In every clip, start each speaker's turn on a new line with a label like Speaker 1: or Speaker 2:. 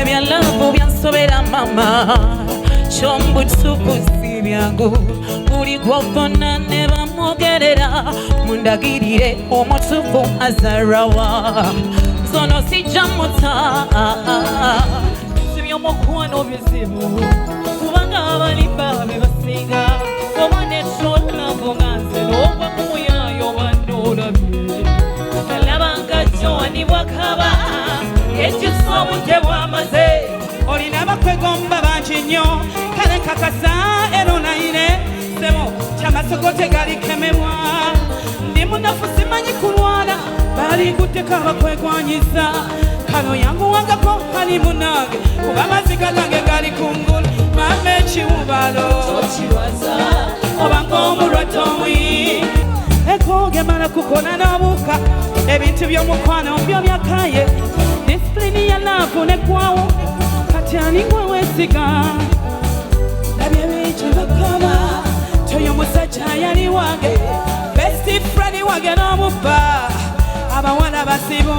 Speaker 1: bya love byansobera mama chombu tsukusi byangu buli gwofona ne bamugerera mundagirire omutufu azarawa zono sijamuta sibyomukwano bizibu kubanga abali babe basinga obane shona bonganze n'obwa kumuyayo bandolabye kalabanga joni bwakaba ekisobute bwamaze olina bakwegomba bangi nnyo kale kakasa eronaine sebo kyamasogote galikemebwa ndi munafu simanyi kulwala bali kuteka bakwegwanyiza kano yangu wangako hali munage kuba maziga gange gali kungulu mame ekiwubalo tokiwaza obanga omulwadde omwi ekogemala kukola n'obuka ebintu by'omukwano byo byakaye disipulini ya laavu nekwawo kati ani gwe weesiga nabye bingi bakaba toyo musajja yali wange besti fredi wange n'omubba abawala basibo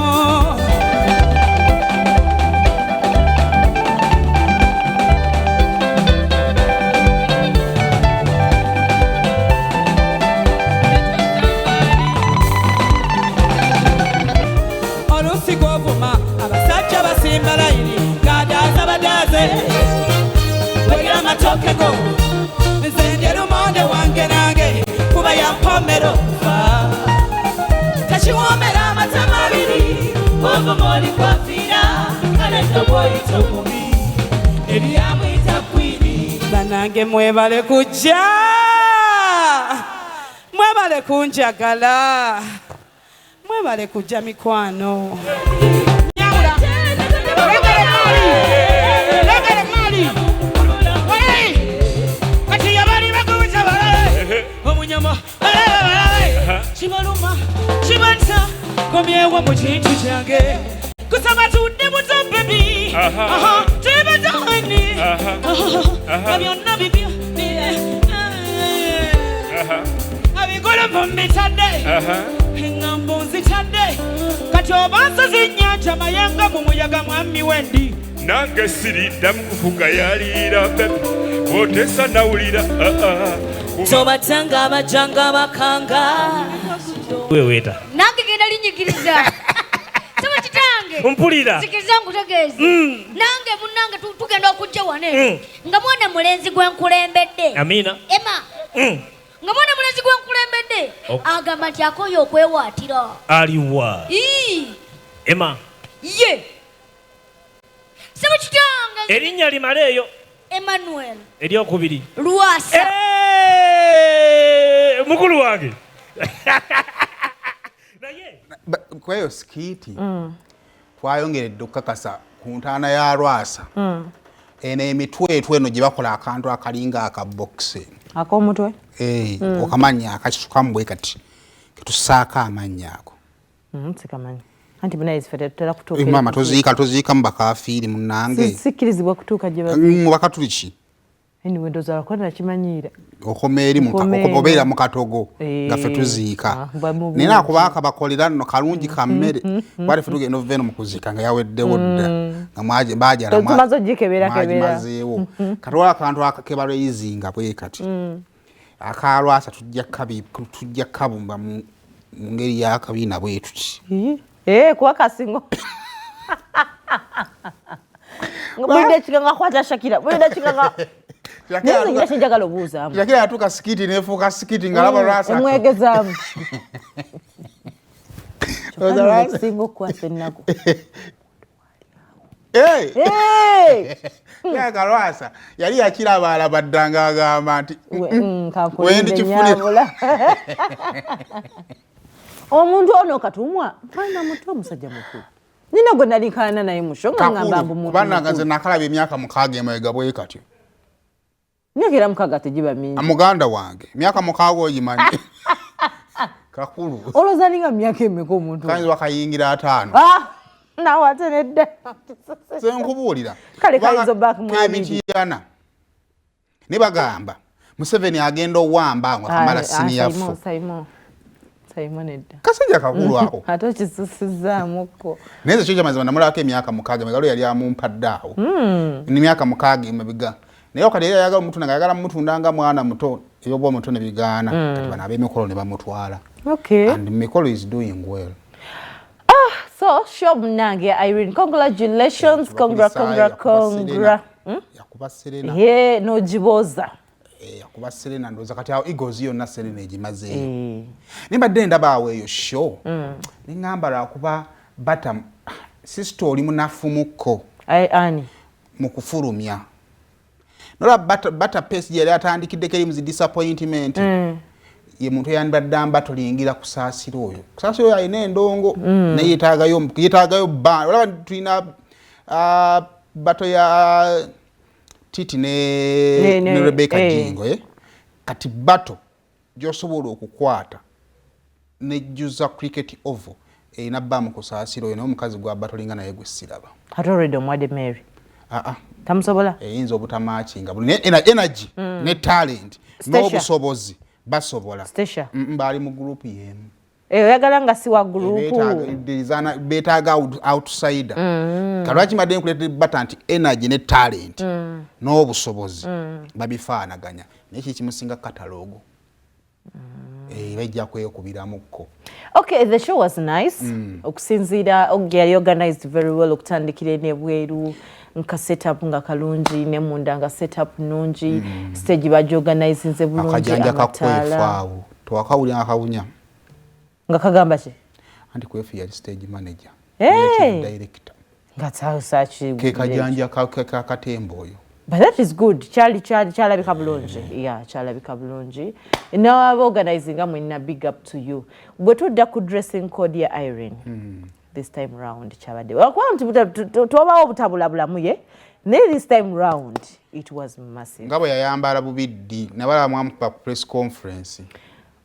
Speaker 1: abasajja basimba layini gadaza badaze wegera amatokego nze ndi lumonde wange nange kuba yampomero fa takiwoomera amatama abiri ovumoli kwafiira kaleta bwoyita omubi ebyamuyita kwini banange mwebale kujja mwebale kunjagala mwebale kujja mikwano Chibaluma, chibansa, komyewa mu kintu kyange kusaba tudde buto baby tebadani abyonna bibyo abigolo mumitadde engambo nzitadde kati obanso zinyanja mayanga mu muyaga mwami wendi nange siridda mu kufuga yaliira baby otesa nawulira tobatanga amajanga bakanga weweta nange genda linyigiriza saba kitange mpulira sikiriza ngutegeezi nange munange tugenda okujja wane nga mwana mulenzi gwenkulembedde amina ema nga mwana mulenzi gwenkulembedde agamba nti akoyo okwewaatira aliwa ema ye saba kitange erinnya limaleeyo Emmanuel eryokubiri Lwasa mukulu wange kwa hiyo skiti twayongeredde okukakasa ku ntaana ya Lwasa eno emitwetwe eno gye bakola akantu akalinga akabokisi ak'omutwe okamanya akakisukamu kati ketusaako amanya ako sikamanyi anti bina izifete tutera kutuuka mama toziika mu bakafiiri munange sikirizibwa kutuuka gye bakatuliki anyway ndoza akola kimanyira okomeri mukobeera mu katogo nga fe tuziika nina akubaka bakolera no kalungi kammere bali futuge no veno mu kuziika nga yawedde wodda nga mwaje bajala tumazo jikebera mazeewo katwala akantu akakebalo yizinga bwe kati akalwasa tujja kabumba mu ngeri ya kabina bwetuki kwa kasingo ngobinde chikanga kwata Shakira binde chikanga Shakira ngira chinjagalo buza Shakira atuka skiti nefuka skiti ngalaba Lwasa mwegeza Oza singo kwa senako ya Lwasa yali yakira abala baddanga agamba nti wendi kifunira omuntu ono katumwa mpana mutu omusajja mukulu nina gwe nalikana naye mushonga ngamba mbu muntu bana ganze nakalaba emyaka mukaaga emaiga bwe katyo nyekera mukaga tejiba mingi amuganda wange emyaka mukaaga oyimanyi kakulu olozalinga myaka emeka omuntu kanzi wakayingira 5 nawe atenedde senkubulira kale kaizo back mwamitiana ne bagamba Museveni agenda owamba ngo kamala senior fo
Speaker 2: Taimanedda.
Speaker 1: Kasajja kakulu ako.
Speaker 2: Ate kisusizzaamukko.
Speaker 1: Neze kyo kyamazima namulako emyaka 6 megalo yali amumpaddeawo. Ni myaka 6 emabega. Naye okati yali ayagala omuntu ng'ayagala mutundanga mwana muto ebyobwa omuto ne bigaana. Kati bano ab'emikolo ne bamutwala.
Speaker 2: Okay.
Speaker 1: And Mikolo is doing well.
Speaker 2: So, sure Munange, Irene, congratulations, congra.
Speaker 1: Yakuba Serena.
Speaker 2: Yeah, no jiboza.
Speaker 1: Yakuba Serena ndoza kati awo Eagles yonna Serena egimazeeyo. Nimbadde ndaba awo eyo show. Ningamba lwakuba bata sister oli munafu mukko.
Speaker 2: Ani.
Speaker 1: Mu kufulumya. Nola bata pace yali atandikiddeko eri mu disappointment. Ye muntu yandibadde ambatolingira kusaasira oyo. Kusaasira oyo alina endongo naye yeetaagayo bba. Olaba tulina bato ya Titi ne Rebecca Jingo. Kati bato gy'osobola okukwata nejjuza cricket oval erina bba mu kusaasira oyo naye omukazi gwa batolinga naye gwe siraba.
Speaker 2: Ate already omwadde Mary. Tamusobola?
Speaker 1: Eyinza obutamakinga. Energy ne talent n'obusobozi. Basobola.
Speaker 2: Stasha.
Speaker 1: Mbali mu group yemu.
Speaker 2: Oyagala nga si wa group.
Speaker 1: Betaaga outsider. Kalwaki madde nkuleetera bata nti energy ne talent n'obusobozi babifaanaganya. Naye kimusinga katalogo. Bajja kwekubiramuko.
Speaker 2: Okay, the show was nice. Okusinziira yali organized very well okutandikira n'ebweru. Nka setup nga kalungi ne munda nga setup nungi stage bajo organizinze bulungi
Speaker 1: akajanja kakwefawo twakawulya akawunya
Speaker 2: nga kagamba ki
Speaker 1: anti kwefu ya stage manager
Speaker 2: director nga sachi
Speaker 1: ke kajanja katembo oyo
Speaker 2: but that is good chala bikabulungi yeah chala bikabulungi now I've organizing am in a big up to you bwe tudda ku dressing code ya Irene this time round chabade tuwabawo butabulabulamu ye this time round it was massive
Speaker 1: ngabo yayambala bubiddi nabala mwamupa press conference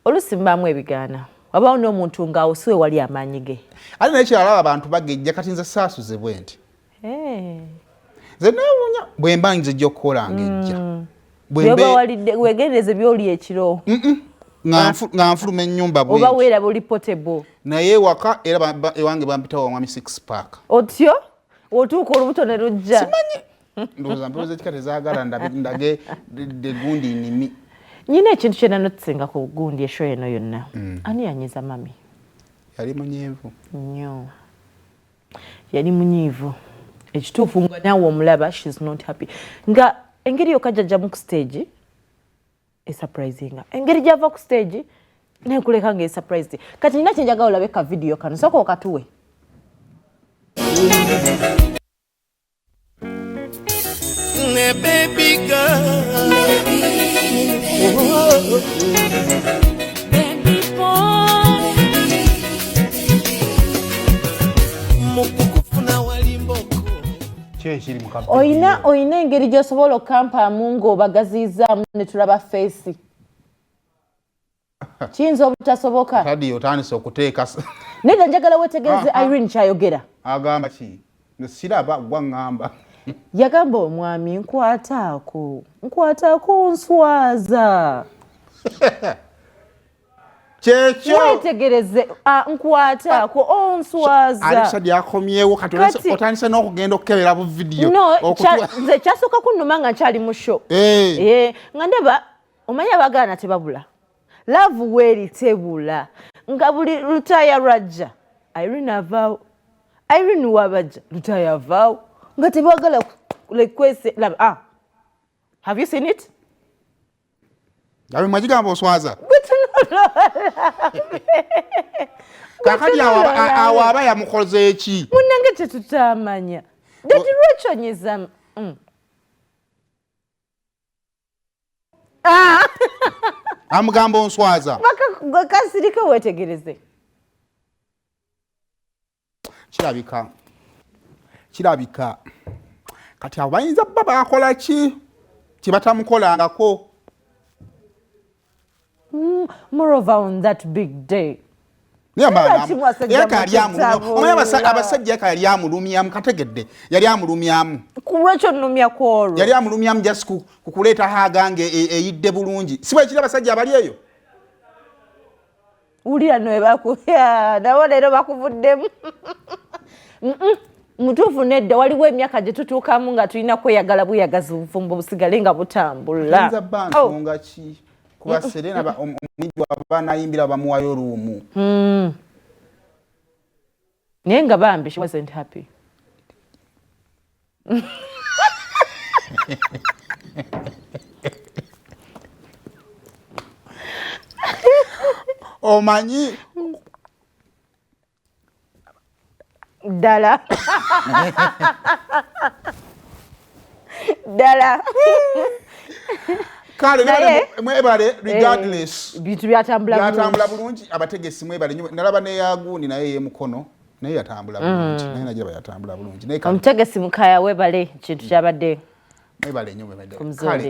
Speaker 2: olusimbamu ebigaana wabawo n'omuntu nga osiwe wali amanyige
Speaker 1: ali nekyalaba abantu bagejja kati nze saasuze bwenti ze nawunya bwemba nze gy'okukola ngejja
Speaker 2: bwemba walidde wegendereze byoli ekiro
Speaker 1: nga nfuluma ennyumba bwenti
Speaker 2: oba weeraba oli portable
Speaker 1: naye waka era ewange bampita wa mwami 6 pack
Speaker 2: otyo otuuka olubuto ne lujja
Speaker 1: simanyi ndowooza mpewo zekika tezaagala ndage de gundi nimi
Speaker 2: nyina ekintu kyena notusinga ku gundi esho eno yonna ani yanyiza mami
Speaker 1: yali munyiivu
Speaker 2: nnyo yali munyiivu ekituufu nga naawe omulaba she's not happy nga engeri yokajjajjamu ku stage esurprisinga engeri gyava ku stage nekuleka nga esurprised kati nina kyenjagala olabe ka video kano sooka okatuwe
Speaker 3: baby girl baby boy mukukufuna walimboko
Speaker 1: kyekiri mu kabbi
Speaker 2: oyina engeri gy'osobola okampamu ng'obagaziizaamu ne tulaba feesi kiyinza obutasoboka
Speaker 1: radio otandise okuteeka
Speaker 2: nedda njagala weetegereze Irene kyayogera
Speaker 1: agamba ki siraba gwa ngamba
Speaker 2: yagamba omwami nkwataako nswaza
Speaker 1: kyekyo
Speaker 2: weetegereze nkwataako onswaza
Speaker 1: alisa lyakomyewo kati otandise n'okugenda okukebera bu vidiyo
Speaker 2: nze kyasooka kunnuma nga nkyali mu show nga ndaba omanyi abagaana tebabula laavu weeri tebula nga buli lutaaya lwajja Irene avaawo Irene wabajja lutaaya avaawo nga tebagala kwese laba have you seen it
Speaker 1: abe mwagigamba oswaza kakati awo aba yamukoze eki
Speaker 2: munnange tetutamanya dati lwekyonyiza
Speaker 1: amugamba onswaza
Speaker 2: kasirike weetegereze
Speaker 1: kirabika kati abo bayinza bba bakola ki kibatamukolangako
Speaker 2: moreover on that big day
Speaker 1: abasajja yaka yali amulumyamu kategedde yali amulumyamu
Speaker 2: kulwekyo nnumya kwolwo
Speaker 1: yali amulumyamu just kukuleeta haagange eyidde bulungi si bwe kiri abasajja abali eyo
Speaker 2: ulira no bakuya nawo lero bakuvuddemu mutuufu nedda waliwo emyaka gye tutuukamu nga tulina kweyagala buyagazi obufumbo busigale nga butambula
Speaker 1: nza bantu nga ki kuba Serena omwigi wabanayimbira bamuwayo luumu
Speaker 2: naye nga bambi she wasn't happy
Speaker 1: omanyi
Speaker 2: ddala ddala
Speaker 1: kale mwebale regardless
Speaker 2: bintu byatambula
Speaker 1: bulungi abategesi mwebale nalaba neyagundi naye yemukono naye yatambula bulungi naye nagira yatambula bulungi
Speaker 2: omutegesi mukaya webale kintu kyabadde
Speaker 1: mwebale nnyo mwebale
Speaker 2: kale